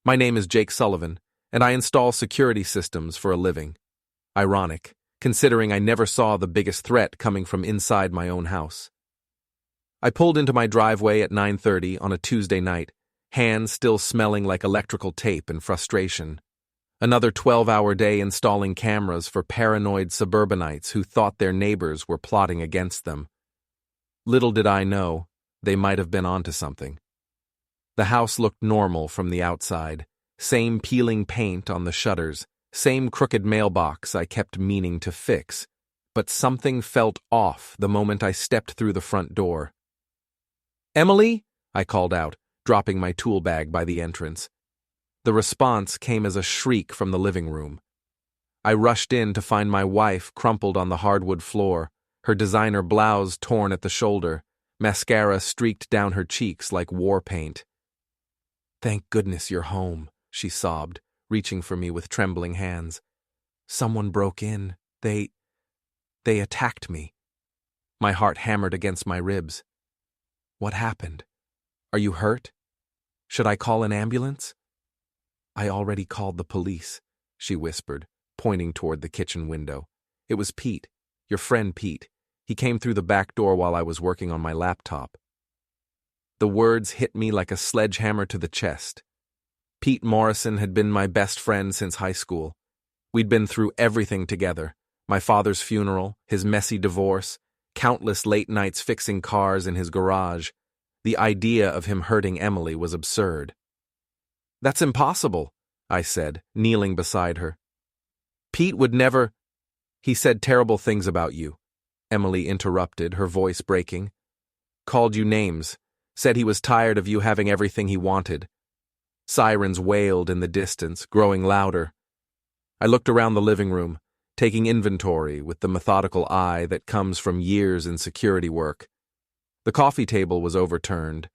My name is Jake Sullivan, and I install security systems for a living. Ironic, considering I never saw the biggest threat coming from inside my own house. I pulled into my driveway at 9:30 on a Tuesday night, hands still smelling like electrical tape and frustration. Another 12-hour day installing cameras for paranoid suburbanites who thought their neighbors were plotting against them. Little did I know, they might have been onto something. The house looked normal from the outside, same peeling paint on the shutters, same crooked mailbox I kept meaning to fix, but something felt off the moment I stepped through the front door. "Emily?" I called out, dropping my tool bag by the entrance. The response came as a shriek from the living room. I rushed in to find my wife crumpled on the hardwood floor, her designer blouse torn at the shoulder, mascara streaked down her cheeks like war paint. "Thank goodness you're home," she sobbed, reaching for me with trembling hands. "Someone broke in. They attacked me." My heart hammered against my ribs. "What happened? Are you hurt? Should I call an ambulance?" "I already called the police," she whispered, pointing toward the kitchen window. "It was Pete, your friend Pete. He came through the back door while I was working on my laptop." The words hit me like a sledgehammer to the chest. Pete Morrison had been my best friend since high school. We'd been through everything together: my father's funeral, his messy divorce, countless late nights fixing cars in his garage. The idea of him hurting Emily was absurd. "That's impossible," I said, kneeling beside her. "Pete would never—" "He said terrible things about you," Emily interrupted, her voice breaking. "Called you names. Said he was tired of you having everything he wanted." Sirens wailed in the distance, growing louder. I looked around the living room, taking inventory with the methodical eye that comes from years in security work. The coffee table was overturned,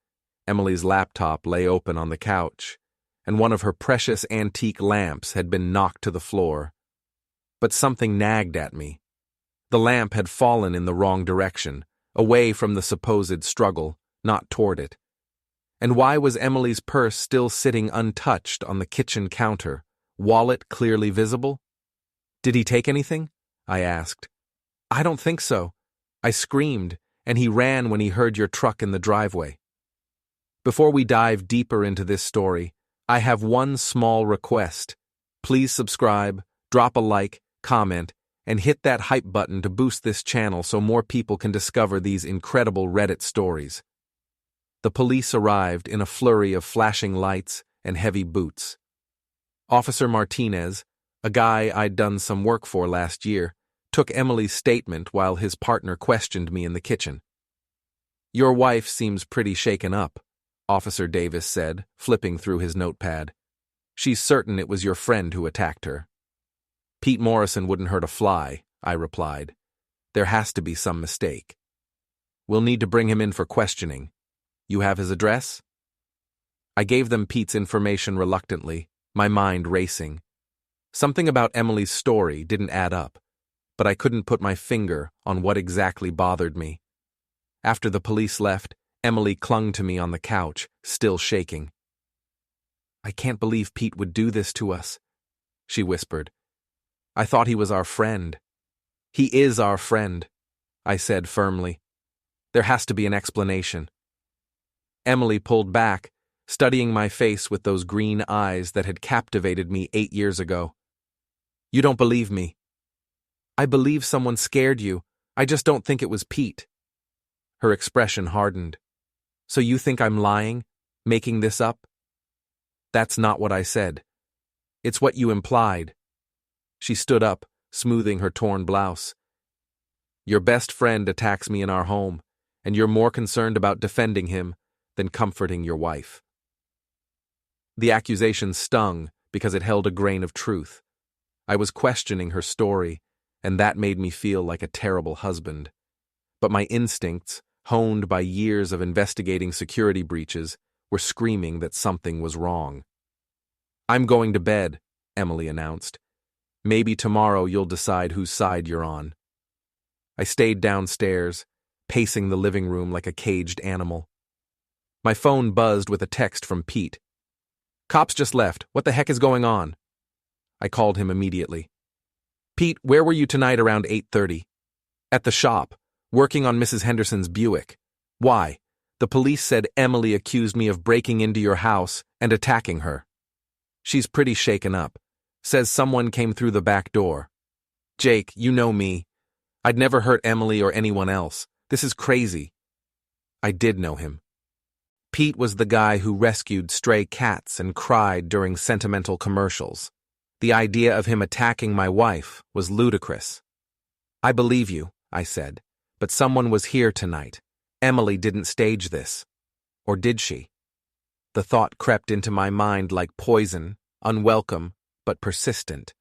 Emily's laptop lay open on the couch, and one of her precious antique lamps had been knocked to the floor. But something nagged at me. The lamp had fallen in the wrong direction, away from the supposed struggle, not toward it. And why was Emily's purse still sitting untouched on the kitchen counter, wallet clearly visible? "Did he take anything?" I asked. "I don't think so. I screamed, and he ran when he heard your truck in the driveway." Before we dive deeper into this story, I have one small request. Please subscribe, drop a like, comment, and hit that hype button to boost this channel so more people can discover these incredible Reddit stories. The police arrived in a flurry of flashing lights and heavy boots. Officer Martinez, a guy I'd done some work for last year, took Emily's statement while his partner questioned me in the kitchen. "Your wife seems pretty shaken up," Officer Davis said, flipping through his notepad. "She's certain it was your friend who attacked her." "Pete Morrison wouldn't hurt a fly," I replied. "There has to be some mistake. We'll need to bring him in for questioning. You have his address?" I gave them Pete's information reluctantly, my mind racing. Something about Emily's story didn't add up, but I couldn't put my finger on what exactly bothered me. After the police left, Emily clung to me on the couch, still shaking. "I can't believe Pete would do this to us," she whispered. "I thought he was our friend." "He is our friend," I said firmly. "There has to be an explanation." Emily pulled back, studying my face with those green eyes that had captivated me 8 years ago. "You don't believe me?" "I believe someone scared you. I just don't think it was Pete." Her expression hardened. "So you think I'm lying? Making this up?" "That's not what I said. It's what you implied." She stood up, smoothing her torn blouse. "Your best friend attacks me in our home, and you're more concerned about defending him than comforting your wife." The accusation stung because it held a grain of truth. I was questioning her story, and that made me feel like a terrible husband. But my instincts, honed by years of investigating security breaches, were screaming that something was wrong. "I'm going to bed," Emily announced. "Maybe tomorrow you'll decide whose side you're on." I stayed downstairs, pacing the living room like a caged animal. My phone buzzed with a text from Pete. Cops just left. What the heck is going on? I called him immediately. Pete, where were you tonight around 8:30? At the shop, working on Mrs. Henderson's Buick. Why? The police said Emily accused me of breaking into your house and attacking her. She's pretty shaken up. Says someone came through the back door. Jake, you know me. I'd never hurt Emily or anyone else. This is crazy. I did know him. Pete was the guy who rescued stray cats and cried during sentimental commercials. The idea of him attacking my wife was ludicrous. I believe you, I said, but someone was here tonight. Emily didn't stage this. Or did she? The thought crept into my mind like poison, unwelcome, but persistent.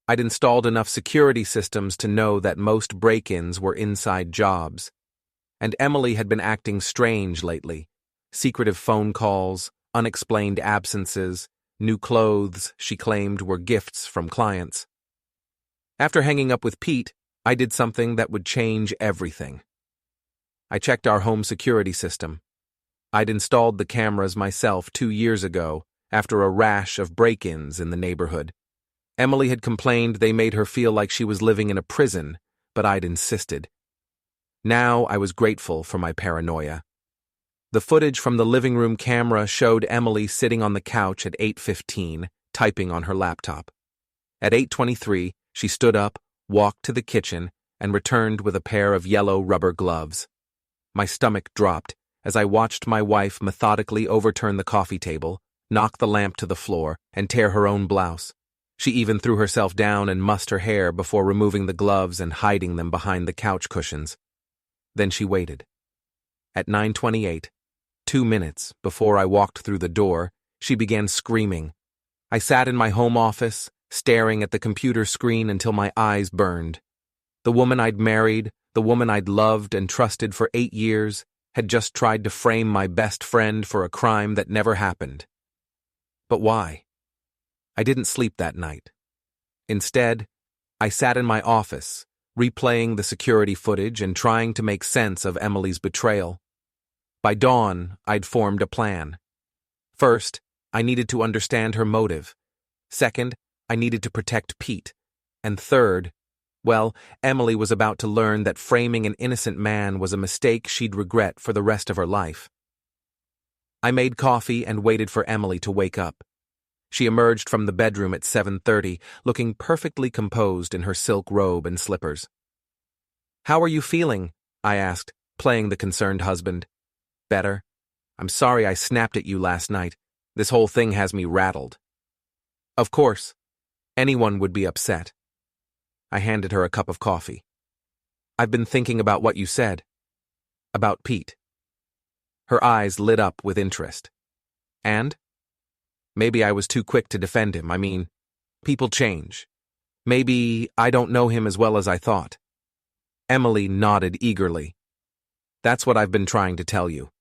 I'd installed enough security systems to know that most break-ins were inside jobs. And Emily had been acting strange lately. Secretive phone calls, unexplained absences, new clothes she claimed were gifts from clients. After hanging up with Pete, I did something that would change everything. I checked our home security system. I'd installed the cameras myself 2 years ago after a rash of break-ins in the neighborhood. Emily had complained they made her feel like she was living in a prison, but I'd insisted. Now I was grateful for my paranoia. The footage from the living room camera showed Emily sitting on the couch at 8:15, typing on her laptop. At 8:23, she stood up, walked to the kitchen, and returned with a pair of yellow rubber gloves. My stomach dropped as I watched my wife methodically overturn the coffee table, knock the lamp to the floor, and tear her own blouse. She even threw herself down and mussed her hair before removing the gloves and hiding them behind the couch cushions. Then she waited. At 9:28, 2 minutes before I walked through the door, she began screaming. I sat in my home office, staring at the computer screen until my eyes burned. The woman I'd married, the woman I'd loved and trusted for 8 years, had just tried to frame my best friend for a crime that never happened. But why? I didn't sleep that night. Instead, I sat in my office, replaying the security footage and trying to make sense of Emily's betrayal. By dawn, I'd formed a plan. First, I needed to understand her motive. Second, I needed to protect Pete. And third, well, Emily was about to learn that framing an innocent man was a mistake she'd regret for the rest of her life. I made coffee and waited for Emily to wake up. She emerged from the bedroom at 7:30, looking perfectly composed in her silk robe and slippers. How are you feeling? I asked, playing the concerned husband. Better. I'm sorry I snapped at you last night. This whole thing has me rattled. Of course. Anyone would be upset. I handed her a cup of coffee. I've been thinking about what you said. About Pete. Her eyes lit up with interest. And? Maybe I was too quick to defend him. I mean, people change. Maybe I don't know him as well as I thought. Emily nodded eagerly. That's what I've been trying to tell you.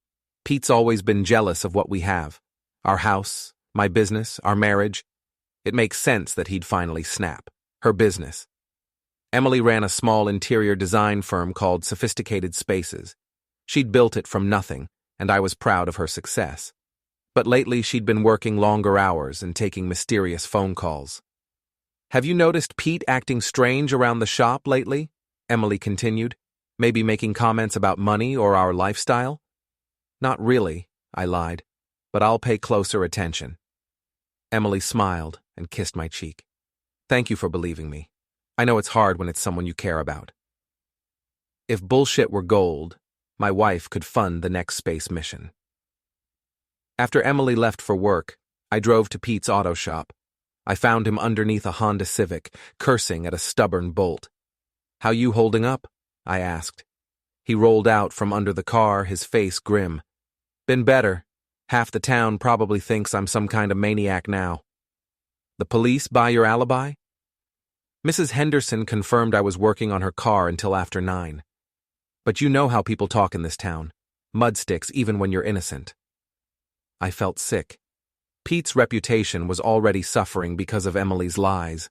Pete's always been jealous of what we have. Our house, my business, our marriage. It makes sense that he'd finally snap. Her business. Emily ran a small interior design firm called Sophisticated Spaces. She'd built it from nothing, and I was proud of her success. But lately she'd been working longer hours and taking mysterious phone calls. Have you noticed Pete acting strange around the shop lately? Emily continued, maybe making comments about money or our lifestyle? Not really, I lied, but I'll pay closer attention. Emily smiled and kissed my cheek. Thank you for believing me. I know it's hard when it's someone you care about. If bullshit were gold, my wife could fund the next space mission. After Emily left for work, I drove to Pete's auto shop. I found him underneath a Honda Civic, cursing at a stubborn bolt. How you holding up? I asked. He rolled out from under the car, his face grim. Been better. Half the town probably thinks I'm some kind of maniac now. The police buy your alibi? Mrs. Henderson confirmed I was working on her car until after 9. But you know how people talk in this town. Mudsticks even when you're innocent. I felt sick. Pete's reputation was already suffering because of Emily's lies.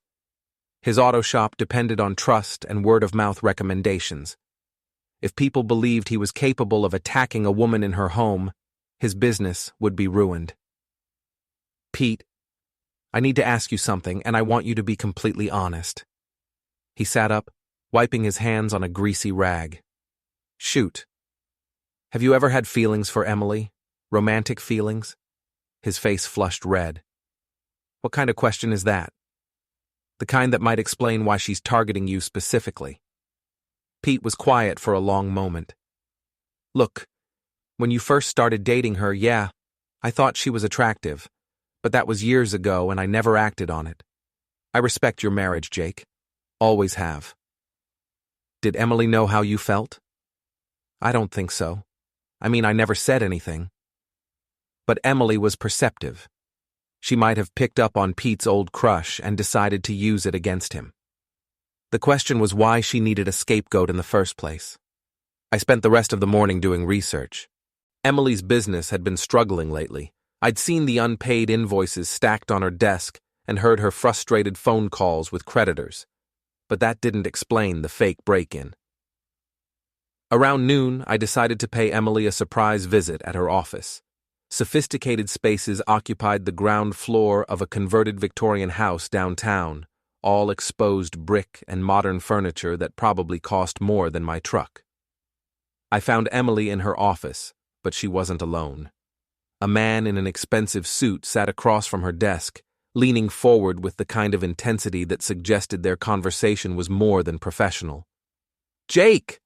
His auto shop depended on trust and word-of-mouth recommendations. If people believed he was capable of attacking a woman in her home, his business would be ruined. Pete, I need to ask you something, and I want you to be completely honest. He sat up, wiping his hands on a greasy rag. Shoot. Have you ever had feelings for Emily? Romantic feelings? His face flushed red. What kind of question is that? The kind that might explain why she's targeting you specifically. Pete was quiet for a long moment. Look, when you first started dating her, yeah, I thought she was attractive, but that was years ago and I never acted on it. I respect your marriage, Jake. Always have. Did Emily know how you felt? I don't think so. I mean, I never said anything. But Emily was perceptive. She might have picked up on Pete's old crush and decided to use it against him. The question was why she needed a scapegoat in the first place. I spent the rest of the morning doing research. Emily's business had been struggling lately. I'd seen the unpaid invoices stacked on her desk and heard her frustrated phone calls with creditors. But that didn't explain the fake break-in. Around noon, I decided to pay Emily a surprise visit at her office. Sophisticated spaces occupied the ground floor of a converted Victorian house downtown, all exposed brick and modern furniture that probably cost more than my truck. I found Emily in her office, but she wasn't alone. A man in an expensive suit sat across from her desk, leaning forward with the kind of intensity that suggested their conversation was more than professional. "Jake!"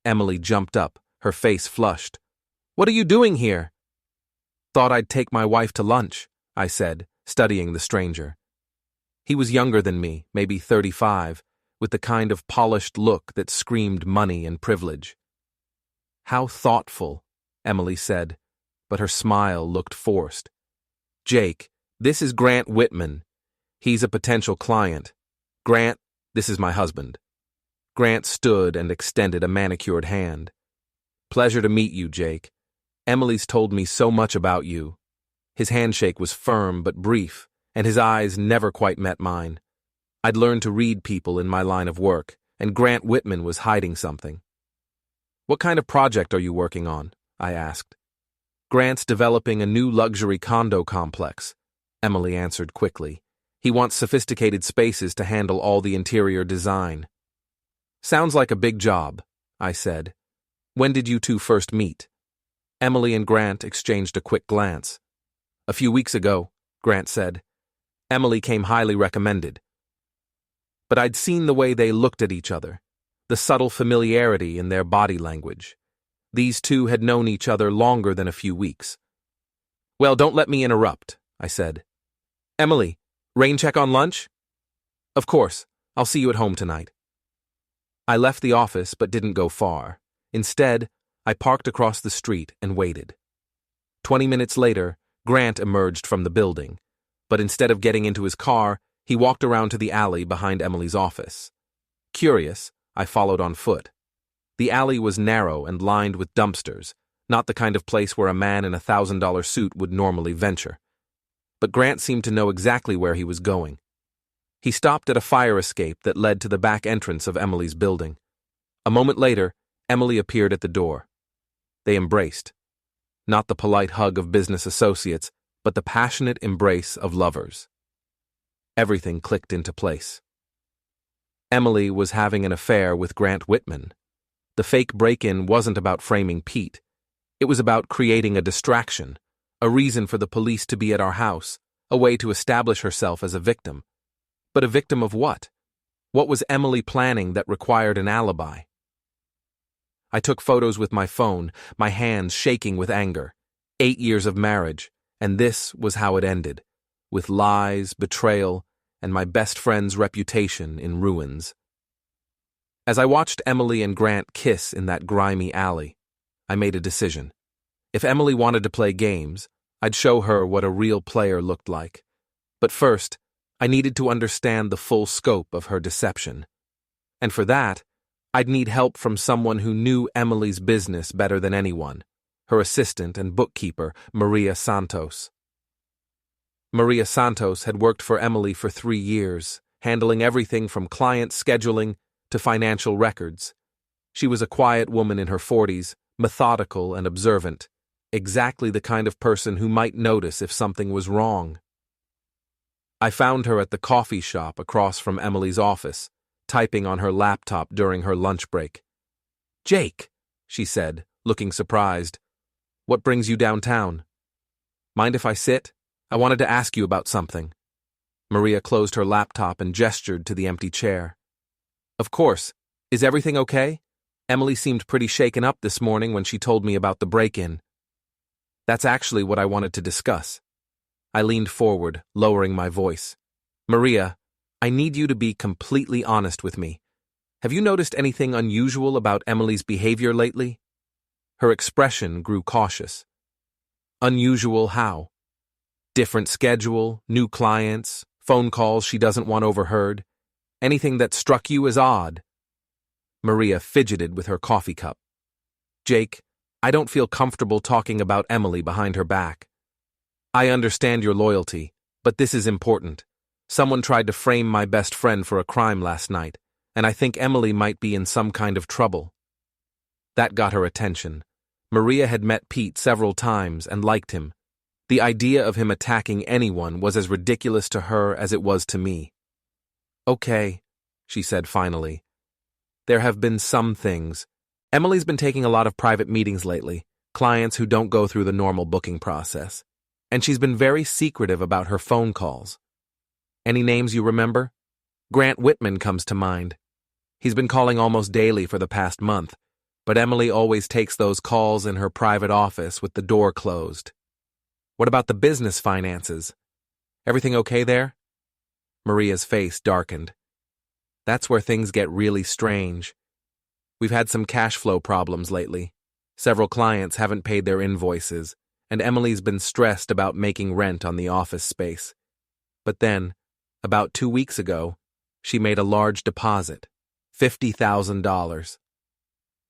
Emily jumped up, her face flushed. "What are you doing here?" "Thought I'd take my wife to lunch," I said, studying the stranger. He was younger than me, maybe 35, with the kind of polished look that screamed money and privilege. "How thoughtful," Emily said, but her smile looked forced. "Jake, this is Grant Whitman. He's a potential client. Grant, this is my husband." Grant stood and extended a manicured hand. "Pleasure to meet you, Jake. Emily's told me so much about you." His handshake was firm but brief, and his eyes never quite met mine. I'd learned to read people in my line of work, and Grant Whitman was hiding something. "What kind of project are you working on?" I asked. "Grant's developing a new luxury condo complex," Emily answered quickly. "He wants sophisticated spaces to handle all the interior design." "Sounds like a big job," I said. "When did you two first meet?" Emily and Grant exchanged a quick glance. "A few weeks ago," Grant said. "Emily came highly recommended." But I'd seen the way they looked at each other, the subtle familiarity in their body language. These two had known each other longer than a few weeks. "Well, don't let me interrupt," I said. "Emily, rain check on lunch?" "Of course. I'll see you at home tonight." I left the office but didn't go far. Instead, I parked across the street and waited. 20 minutes later, Grant emerged from the building, but instead of getting into his car, he walked around to the alley behind Emily's office. Curious, I followed on foot. The alley was narrow and lined with dumpsters, not the kind of place where a man in a $1,000 suit would normally venture. But Grant seemed to know exactly where he was going. He stopped at a fire escape that led to the back entrance of Emily's building. A moment later, Emily appeared at the door. They embraced. Not the polite hug of business associates, but the passionate embrace of lovers. Everything clicked into place. Emily was having an affair with Grant Whitman. The fake break-in wasn't about framing Pete. It was about creating a distraction, a reason for the police to be at our house, a way to establish herself as a victim. But a victim of what? What was Emily planning that required an alibi? I took photos with my phone, my hands shaking with anger. 8 years of marriage, and this was how it ended, with lies, betrayal, and my best friend's reputation in ruins. As I watched Emily and Grant kiss in that grimy alley, I made a decision. If Emily wanted to play games, I'd show her what a real player looked like. But first, I needed to understand the full scope of her deception. And for that, I'd need help from someone who knew Emily's business better than anyone, her assistant and bookkeeper, Maria Santos. Maria Santos had worked for Emily for 3 years, handling everything from client scheduling to financial records. She was a quiet woman in her 40s, methodical and observant, exactly the kind of person who might notice if something was wrong. I found her at the coffee shop across from Emily's office, typing on her laptop during her lunch break. "Jake," she said, looking surprised. "What brings you downtown?" "Mind if I sit? I wanted to ask you about something." Maria closed her laptop and gestured to the empty chair. "Of course. Is everything okay? Emily seemed pretty shaken up this morning when she told me about the break-in." "That's actually what I wanted to discuss." I leaned forward, lowering my voice. "Maria, I need you to be completely honest with me. Have you noticed anything unusual about Emily's behavior lately?" Her expression grew cautious. "Unusual how? Different schedule, new clients, phone calls she doesn't want overheard? Anything that struck you as odd?" Maria fidgeted with her coffee cup. "Jake, I don't feel comfortable talking about Emily behind her back. I understand your loyalty, but this is important. Someone tried to frame my best friend for a crime last night, and I think Emily might be in some kind of trouble." That got her attention. Maria had met Pete several times and liked him. The idea of him attacking anyone was as ridiculous to her as it was to me. "Okay," she said finally. "There have been some things. Emily's been taking a lot of private meetings lately, clients who don't go through the normal booking process. And she's been very secretive about her phone calls. Any names you remember? Grant Whitman comes to mind. He's been calling almost daily for the past month, but Emily always takes those calls in her private office with the door closed." "What about the business finances? Everything okay there?" Maria's face darkened. "That's where things get really strange. We've had some cash flow problems lately. Several clients haven't paid their invoices, and Emily's been stressed about making rent on the office space. But then, about 2 weeks ago, she made a large deposit, $50,000.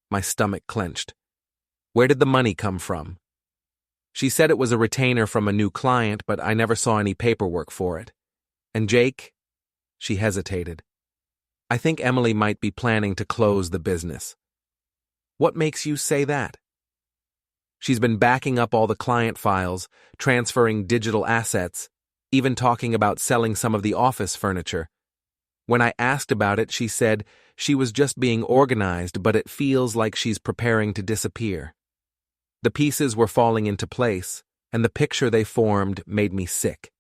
My stomach clenched. "Where did the money come from?" "She said it was a retainer from a new client, but I never saw any paperwork for it. And Jake?" She hesitated. "I think Emily might be planning to close the business." "What makes you say that?" "She's been backing up all the client files, transferring digital assets, even talking about selling some of the office furniture. When I asked about it, she said she was just being organized, but it feels like she's preparing to disappear." The pieces were falling into place, and the picture they formed made me sick.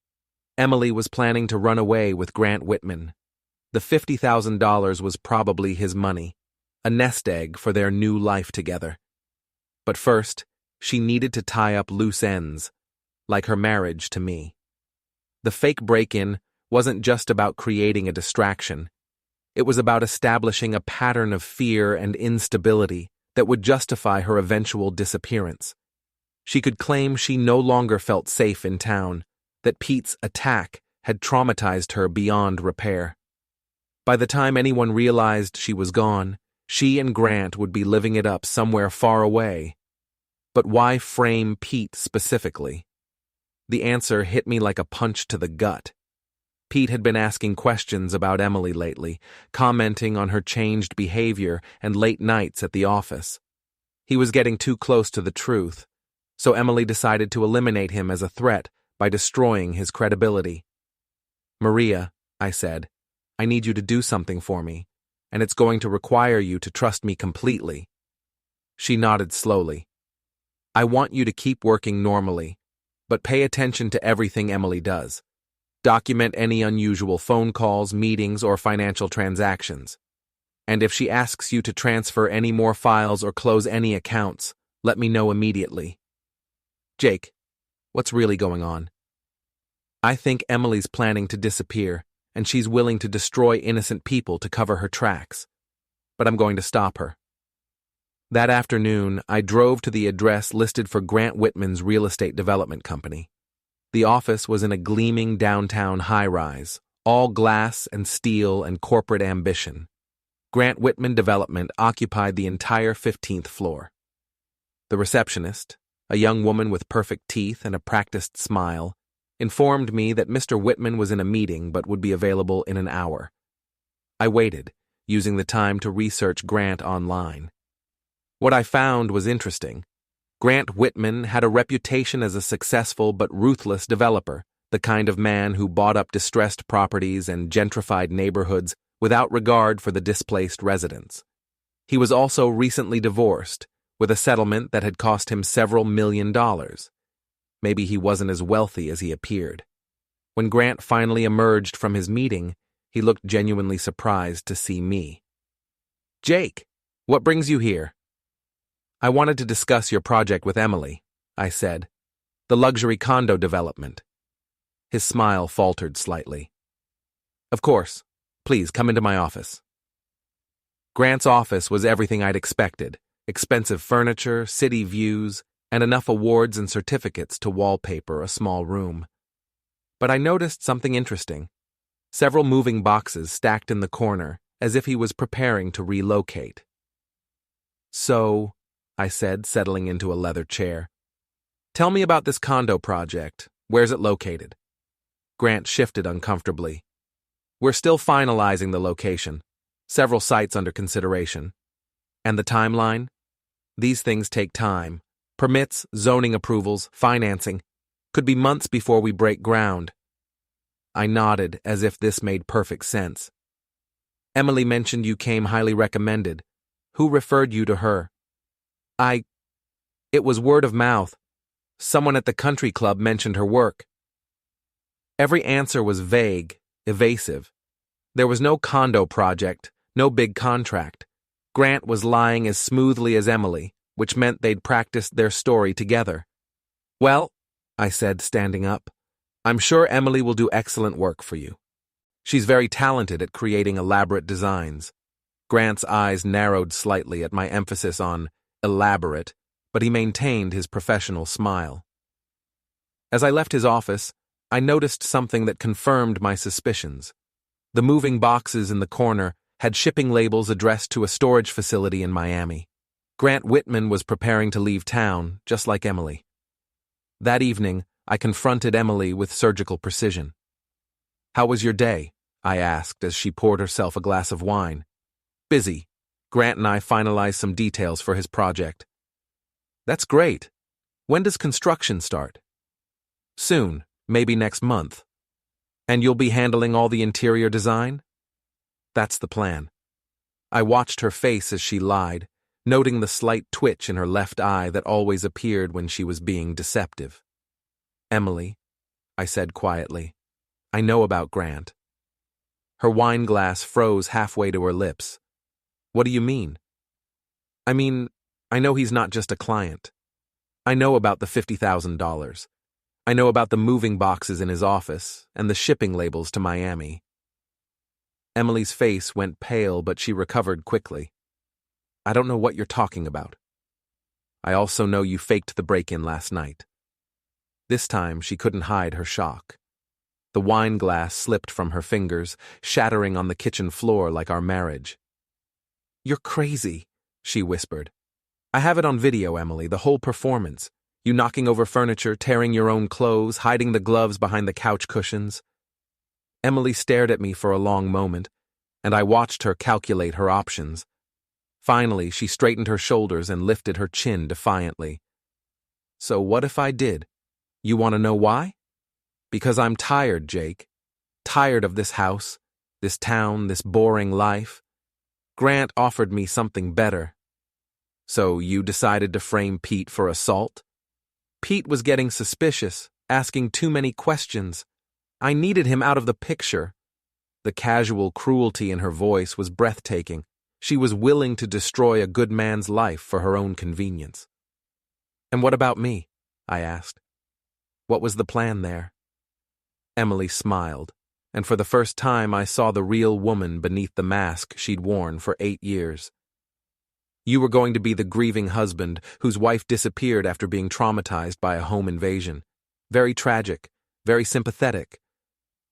Emily was planning to run away with Grant Whitman. The $50,000 was probably his money, a nest egg for their new life together. But first, she needed to tie up loose ends, like her marriage to me. The fake break-in wasn't just about creating a distraction. It was about establishing a pattern of fear and instability that would justify her eventual disappearance. She could claim she no longer felt safe in town, that Pete's attack had traumatized her beyond repair. By the time anyone realized she was gone, she and Grant would be living it up somewhere far away. But why frame Pete specifically? The answer hit me like a punch to the gut. Pete had been asking questions about Emily lately, commenting on her changed behavior and late nights at the office. He was getting too close to the truth, so Emily decided to eliminate him as a threat by destroying his credibility. "Maria," I said, "I need you to do something for me, and it's going to require you to trust me completely." She nodded slowly. "I want you to keep working normally, but pay attention to everything Emily does. Document any unusual phone calls, meetings, or financial transactions. And if she asks you to transfer any more files or close any accounts, let me know immediately." "Jake, what's really going on?" "I think Emily's planning to disappear, and she's willing to destroy innocent people to cover her tracks. But I'm going to stop her." That afternoon, I drove to the address listed for Grant Whitman's real estate development company. The office was in a gleaming downtown high-rise, all glass and steel and corporate ambition. Grant Whitman Development occupied the entire 15th floor. The receptionist, a young woman with perfect teeth and a practiced smile, informed me that Mr. Whitman was in a meeting but would be available in an hour. I waited, using the time to research Grant online. What I found was interesting. Grant Whitman had a reputation as a successful but ruthless developer, the kind of man who bought up distressed properties and gentrified neighborhoods without regard for the displaced residents. He was also recently divorced, with a settlement that had cost him several $1,000,000. Maybe he wasn't as wealthy as he appeared. When Grant finally emerged from his meeting, he looked genuinely surprised to see me. "Jake, what brings you here?" "I wanted to discuss your project with Emily," I said. "The luxury condo development." His smile faltered slightly. "Of course. Please come into my office." Grant's office was everything I'd expected: expensive furniture, city views, and enough awards and certificates to wallpaper a small room. But I noticed something interesting: several moving boxes stacked in the corner, as if he was preparing to relocate. "So," I said, settling into a leather chair, "tell me about this condo project. Where's it located?" Grant shifted uncomfortably. "We're still finalizing the location. Several sites under consideration. And the timeline? These things take time. Permits, zoning approvals, financing. Could be months before we break ground." I nodded, as if this made perfect sense. "Emily mentioned you came highly recommended. Who referred you to her?" It was word of mouth. Someone at the country club mentioned her work." Every answer was vague, evasive. There was no condo project, no big contract. Grant was lying as smoothly as Emily, which meant they'd practiced their story together. "Well," I said, standing up, "I'm sure Emily will do excellent work for you. She's very talented at creating elaborate designs." Grant's eyes narrowed slightly at my emphasis on elaborate, but he maintained his professional smile. As I left his office, I noticed something that confirmed my suspicions. The moving boxes in the corner had shipping labels addressed to a storage facility in Miami. Grant Whitman was preparing to leave town, just like Emily. That evening, I confronted Emily with surgical precision. "How was your day?" I asked as she poured herself a glass of wine. "Busy. Grant and I finalized some details for his project." "That's great. When does construction start?" "Soon, maybe next month." "And you'll be handling all the interior design?" "That's the plan." I watched her face as she lied, noting the slight twitch in her left eye that always appeared when she was being deceptive. "Emily," I said quietly, "I know about Grant." Her wine glass froze halfway to her lips. "What do you mean?" "I mean, I know he's not just a client. I know about the $50,000. I know about the moving boxes in his office and the shipping labels to Miami." Emily's face went pale, but she recovered quickly. "I don't know what you're talking about. I also know you faked the break-in last night." This time, she couldn't hide her shock. The wine glass slipped from her fingers, shattering on the kitchen floor like our marriage. "You're crazy," she whispered. "I have it on video, Emily, the whole performance. You knocking over furniture, tearing your own clothes, hiding the gloves behind the couch cushions." Emily stared at me for a long moment, and I watched her calculate her options. Finally, she straightened her shoulders and lifted her chin defiantly. "So what if I did? You want to know why? Because I'm tired, Jake. Tired of this house, this town, this boring life. Grant offered me something better." "So you decided to frame Pete for assault?" "Pete was getting suspicious, asking too many questions. I needed him out of the picture." The casual cruelty in her voice was breathtaking. She was willing to destroy a good man's life for her own convenience. "And what about me?" I asked. "What was the plan there?" Emily smiled, and for the first time I saw the real woman beneath the mask she'd worn for 8 years. "You were going to be the grieving husband whose wife disappeared after being traumatized by a home invasion. Very tragic, very sympathetic.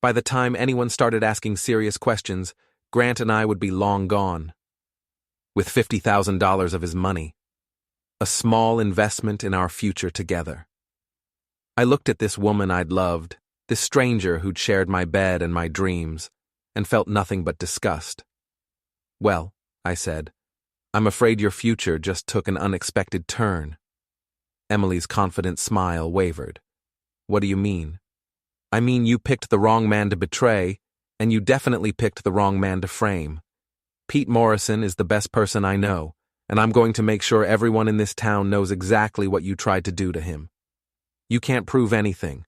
By the time anyone started asking serious questions, Grant and I would be long gone. With $50,000 of his money. A small investment in our future together." I looked at this woman I'd loved, this stranger who'd shared my bed and my dreams, and felt nothing but disgust. "Well," I said, "I'm afraid your future just took an unexpected turn." Emily's confident smile wavered. "What do you mean?" I mean, you picked the wrong man to betray, and you definitely picked the wrong man to frame. Pete Morrison is the best person I know, and I'm going to make sure everyone in this town knows exactly what you tried to do to him. You can't prove anything.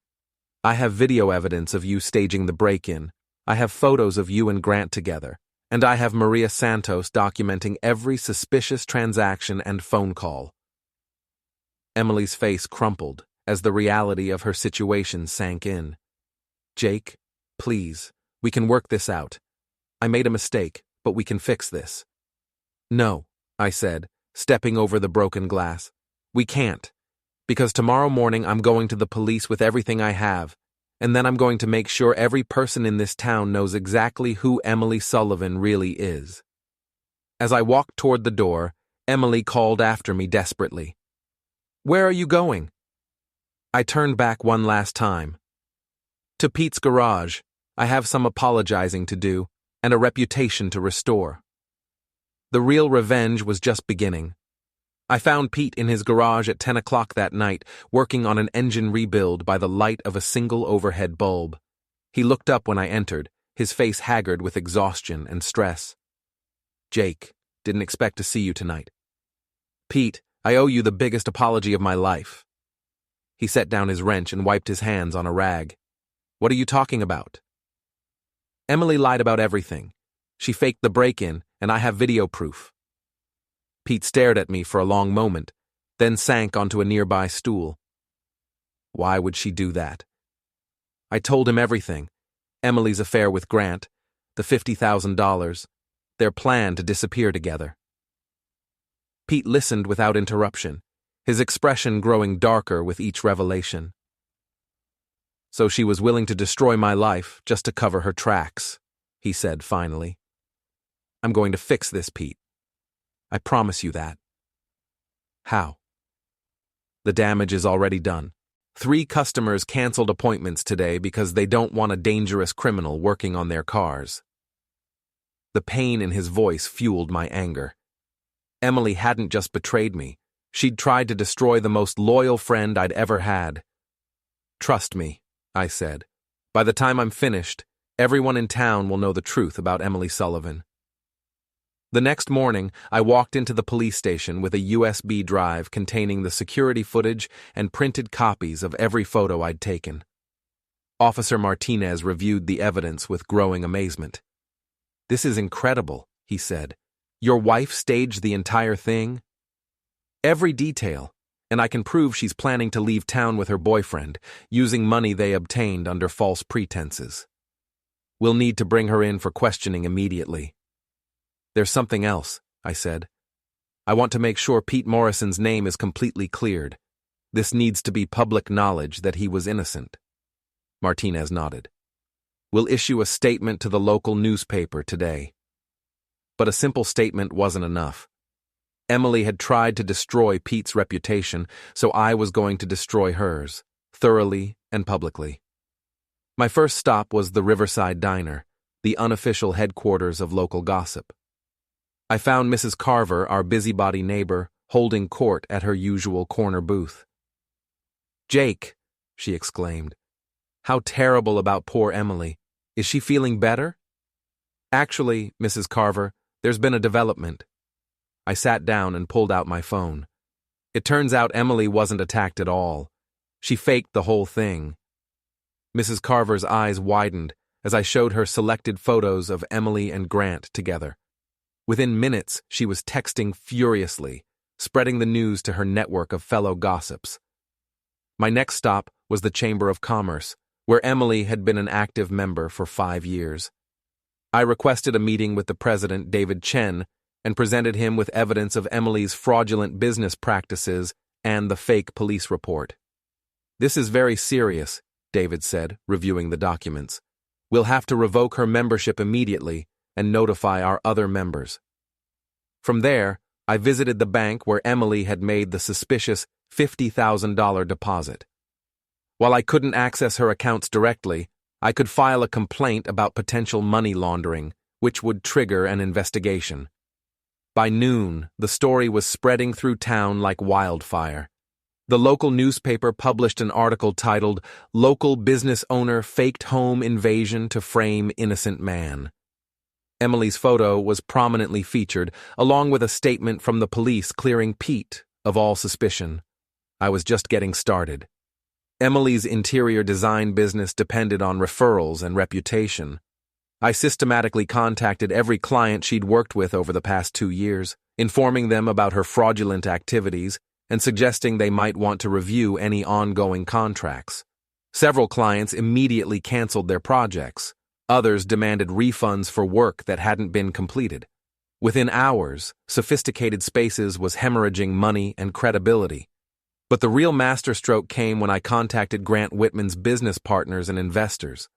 I have video evidence of you staging the break-in. I have photos of you and Grant together, and I have Maria Santos documenting every suspicious transaction and phone call. Emily's face crumpled as the reality of her situation sank in. Jake, please, we can work this out. I made a mistake, but we can fix this. No, I said, stepping over the broken glass. We can't, because tomorrow morning I'm going to the police with everything I have, and then I'm going to make sure every person in this town knows exactly who Emily Sullivan really is. As I walked toward the door, Emily called after me desperately. Where are you going? I turned back one last time. To Pete's garage. I have some apologizing to do, and a reputation to restore. The real revenge was just beginning. I found Pete in his garage at 10 o'clock that night, working on an engine rebuild by the light of a single overhead bulb. He looked up when I entered, his face haggard with exhaustion and stress. Jake, didn't expect to see you tonight. Pete, I owe you the biggest apology of my life. He set down his wrench and wiped his hands on a rag. What are you talking about? Emily lied about everything. She faked the break-in, and I have video proof. Pete stared at me for a long moment, then sank onto a nearby stool. Why would she do that? I told him everything. Emily's affair with Grant, the $50,000, their plan to disappear together. Pete listened without interruption, his expression growing darker with each revelation. So she was willing to destroy my life just to cover her tracks, he said finally. I'm going to fix this, Pete. I promise you that. How? The damage is already done. 3 customers canceled appointments today because they don't want a dangerous criminal working on their cars. The pain in his voice fueled my anger. Emily hadn't just betrayed me. She'd tried to destroy the most loyal friend I'd ever had. Trust me, I said. By the time I'm finished, everyone in town will know the truth about Emily Sullivan. The next morning, I walked into the police station with a USB drive containing the security footage and printed copies of every photo I'd taken. Officer Martinez reviewed the evidence with growing amazement. This is incredible, he said. Your wife staged the entire thing? Every detail, and I can prove she's planning to leave town with her boyfriend, using money they obtained under false pretenses. We'll need to bring her in for questioning immediately. There's something else, I said. I want to make sure Pete Morrison's name is completely cleared. This needs to be public knowledge that he was innocent. Martinez nodded. We'll issue a statement to the local newspaper today. But a simple statement wasn't enough. Emily had tried to destroy Pete's reputation, so I was going to destroy hers, thoroughly and publicly. My first stop was the Riverside Diner, the unofficial headquarters of local gossip. I found Mrs. Carver, our busybody neighbor, holding court at her usual corner booth. Jake, she exclaimed. How terrible about poor Emily. Is she feeling better? Actually, Mrs. Carver, there's been a development. I sat down and pulled out my phone. It turns out Emily wasn't attacked at all. She faked the whole thing. Mrs. Carver's eyes widened as I showed her selected photos of Emily and Grant together. Within minutes, she was texting furiously, spreading the news to her network of fellow gossips. My next stop was the Chamber of Commerce, where Emily had been an active member for 5 years. I requested a meeting with the president, David Chen, and presented him with evidence of Emily's fraudulent business practices and the fake police report. This is very serious, David said, reviewing the documents. We'll have to revoke her membership immediately and notify our other members. From there, I visited the bank where Emily had made the suspicious $50,000 deposit. While I couldn't access her accounts directly, I could file a complaint about potential money laundering, which would trigger an investigation. By noon, the story was spreading through town like wildfire. The local newspaper published an article titled, "Local Business Owner Faked Home Invasion to Frame Innocent Man." Emily's photo was prominently featured, along with a statement from the police clearing Pete of all suspicion. I was just getting started. Emily's interior design business depended on referrals and reputation. I systematically contacted every client she'd worked with over the past 2 years, informing them about her fraudulent activities and suggesting they might want to review any ongoing contracts. Several clients immediately canceled their projects. Others demanded refunds for work that hadn't been completed. Within hours, Sophisticated Spaces was hemorrhaging money and credibility. But the real masterstroke came when I contacted Grant Whitman's business partners and investors.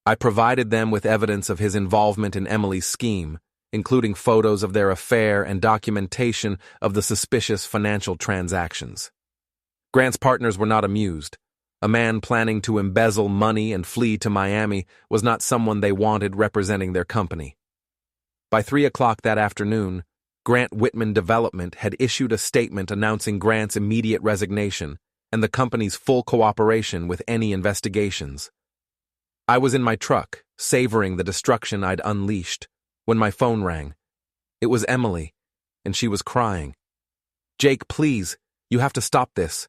I provided them with evidence of his involvement in Emily's scheme, including photos of their affair and documentation of the suspicious financial transactions. Grant's partners were not amused. A man planning to embezzle money and flee to Miami was not someone they wanted representing their company. By 3 o'clock that afternoon, Grant Whitman Development had issued a statement announcing Grant's immediate resignation and the company's full cooperation with any investigations. I was in my truck, savoring the destruction I'd unleashed, when my phone rang. It was Emily, and she was crying. "Jake, please, you have to stop this.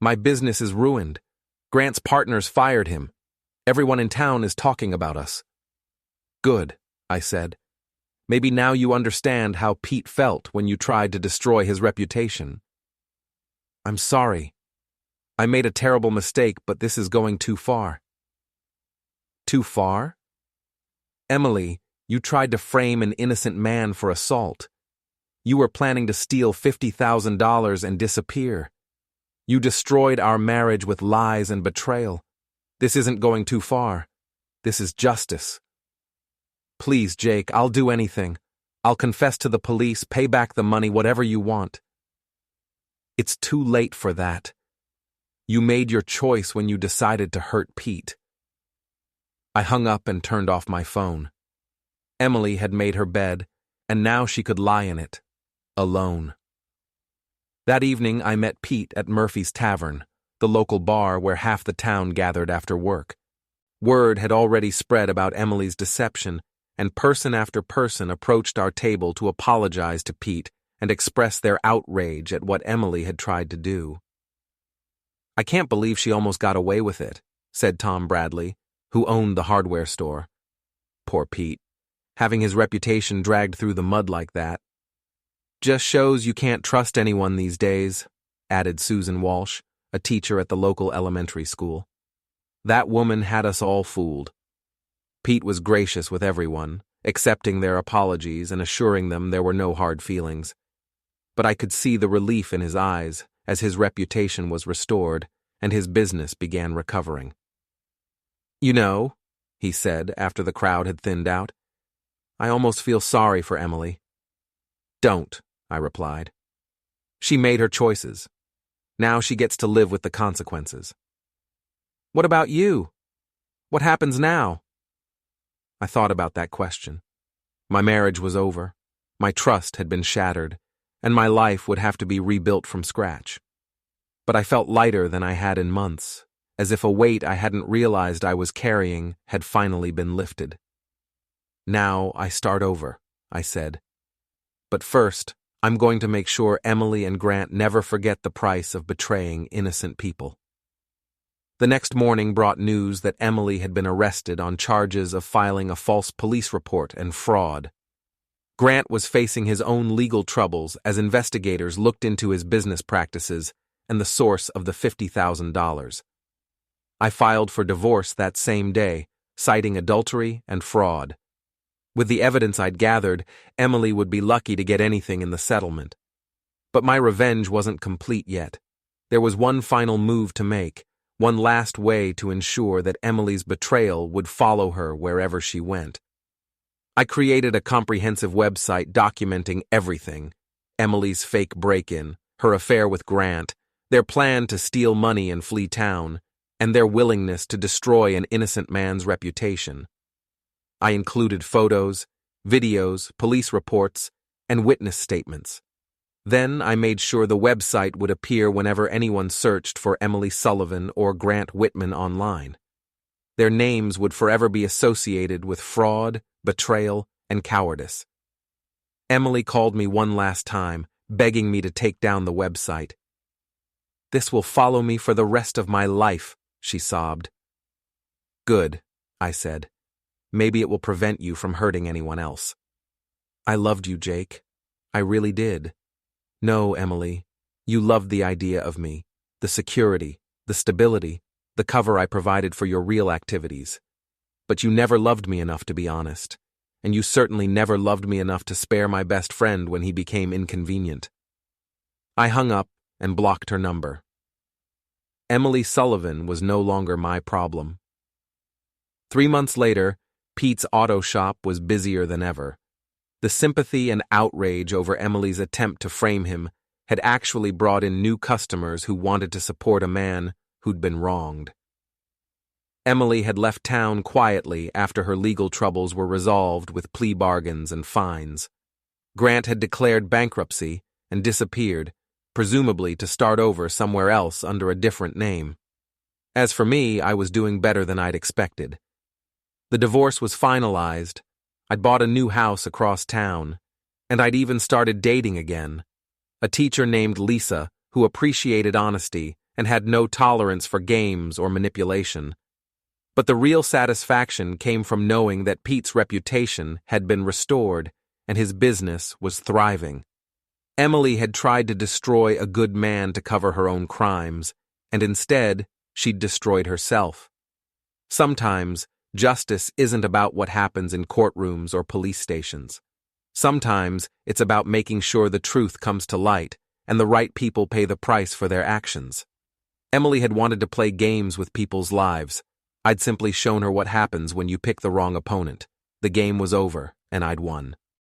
My business is ruined. Grant's partners fired him. Everyone in town is talking about us." "Good," I said. "Maybe now you understand how Pete felt when you tried to destroy his reputation." "I'm sorry. I made a terrible mistake, but this is going too far." "Too far?" "Emily, you tried to frame an innocent man for assault. You were planning to steal $50,000 and disappear. You destroyed our marriage with lies and betrayal. This isn't going too far. This is justice." "Please, Jake, I'll do anything. I'll confess to the police, pay back the money, whatever you want." "It's too late for that. You made your choice when you decided to hurt Pete." I hung up and turned off my phone. Emily had made her bed, and now she could lie in it, alone. That evening I met Pete at Murphy's Tavern, the local bar where half the town gathered after work. Word had already spread about Emily's deception, and person after person approached our table to apologize to Pete and express their outrage at what Emily had tried to do. "I can't believe she almost got away with it," said Tom Bradley, who owned the hardware store. Poor Pete, having his reputation dragged through the mud like that. "Just shows you can't trust anyone these days," added Susan Walsh, a teacher at the local elementary school. "That woman had us all fooled." Pete was gracious with everyone, accepting their apologies and assuring them there were no hard feelings. But I could see the relief in his eyes as his reputation was restored and his business began recovering. "You know," he said after the crowd had thinned out, "I almost feel sorry for Emily." "Don't," I replied. "She made her choices. Now she gets to live with the consequences." "What about you? What happens now?" I thought about that question. My marriage was over, my trust had been shattered, and my life would have to be rebuilt from scratch. But I felt lighter than I had in months, as if a weight I hadn't realized I was carrying had finally been lifted. "Now I start over," I said. "But first, I'm going to make sure Emily and Grant never forget the price of betraying innocent people." The next morning brought news that Emily had been arrested on charges of filing a false police report and fraud. Grant was facing his own legal troubles as investigators looked into his business practices and the source of the $50,000. I filed for divorce that same day, citing adultery and fraud. With the evidence I'd gathered, Emily would be lucky to get anything in the settlement. But my revenge wasn't complete yet. There was one final move to make, one last way to ensure that Emily's betrayal would follow her wherever she went. I created a comprehensive website documenting everything: Emily's fake break-in, her affair with Grant, their plan to steal money and flee town, and their willingness to destroy an innocent man's reputation. I included photos, videos, police reports, and witness statements. Then I made sure the website would appear whenever anyone searched for Emily Sullivan or Grant Whitman online. Their names would forever be associated with fraud, betrayal, and cowardice. Emily called me one last time, begging me to take down the website. "This will follow me for the rest of my life," she sobbed. "Good," I said. "Maybe it will prevent you from hurting anyone else." "I loved you, Jake. I really did." "No, Emily. You loved the idea of me, the security, the stability, the cover I provided for your real activities. But you never loved me enough to be honest, and you certainly never loved me enough to spare my best friend when he became inconvenient." I hung up and blocked her number. Emily Sullivan was no longer my problem. 3 months later, Pete's auto shop was busier than ever. The sympathy and outrage over Emily's attempt to frame him had actually brought in new customers who wanted to support a man who'd been wronged. Emily had left town quietly after her legal troubles were resolved with plea bargains and fines. Grant had declared bankruptcy and disappeared, presumably to start over somewhere else under a different name. As for me, I was doing better than I'd expected. The divorce was finalized. I'd bought a new house across town, and I'd even started dating again. A teacher named Lisa who appreciated honesty and had no tolerance for games or manipulation. But the real satisfaction came from knowing that Pete's reputation had been restored and his business was thriving. Emily had tried to destroy a good man to cover her own crimes, and instead, she'd destroyed herself. Sometimes, justice isn't about what happens in courtrooms or police stations. Sometimes, it's about making sure the truth comes to light and the right people pay the price for their actions. Emily had wanted to play games with people's lives. I'd simply shown her what happens when you pick the wrong opponent. The game was over, and I'd won.